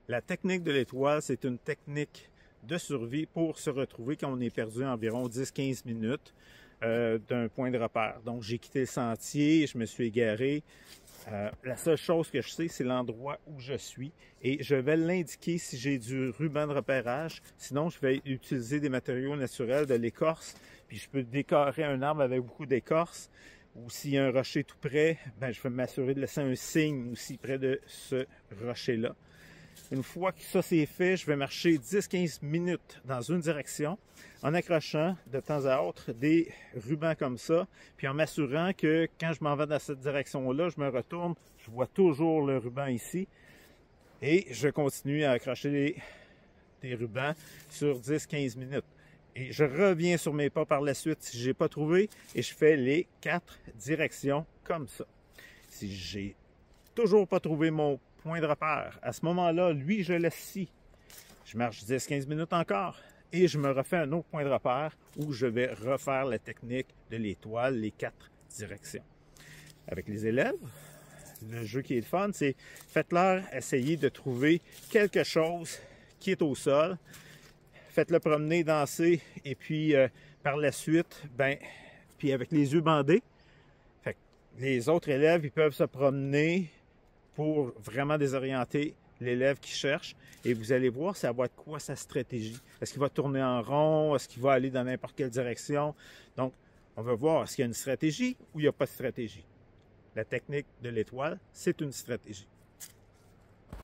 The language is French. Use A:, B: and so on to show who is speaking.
A: La technique de l'étoile, c'est une technique de survie pour se retrouver quand on est perdu environ 10-15 minutes d'un point de repère. Donc, j'ai quitté le sentier, je me suis égaré. La seule chose que je sais, c'est l'endroit où je suis et je vais l'indiquer si j'ai du ruban de repérage. Sinon, je vais utiliser des matériaux naturels, de l'écorce, puis je peux décorer un arbre avec beaucoup d'écorce. Ou s'il y a un rocher tout près, ben, je vais m'assurer de laisser un signe aussi près de ce rocher-là. Une fois que ça c'est fait, je vais marcher 10-15 minutes dans une direction en accrochant de temps à autre des rubans comme ça, puis en m'assurant que quand je m'en vais dans cette direction-là, je me retourne, je vois toujours le ruban ici et je continue à accrocher des rubans sur 10-15 minutes. Et je reviens sur mes pas par la suite si je n'ai pas trouvé et je fais les 4 directions comme ça. Si j'ai toujours pas trouvé mon point de repère, à ce moment-là, lui, je laisse ici. Je marche 10-15 minutes encore et je me refais un autre point de repère où je vais refaire la technique de l'étoile, les 4 directions. Avec les élèves, le jeu qui est le fun, c'est faites-leur essayer de trouver quelque chose qui est au sol. Faites-le promener, danser, et puis par la suite, puis avec les yeux bandés, fait que les autres élèves, ils peuvent se promener pour vraiment désorienter l'élève qui cherche, et vous allez voir, ça va être quoi sa stratégie. Est-ce qu'il va tourner en rond? Est-ce qu'il va aller dans n'importe quelle direction? Donc, on va voir, est-ce qu'il y a une stratégie ou il n'y a pas de stratégie? La technique de l'étoile, c'est une stratégie.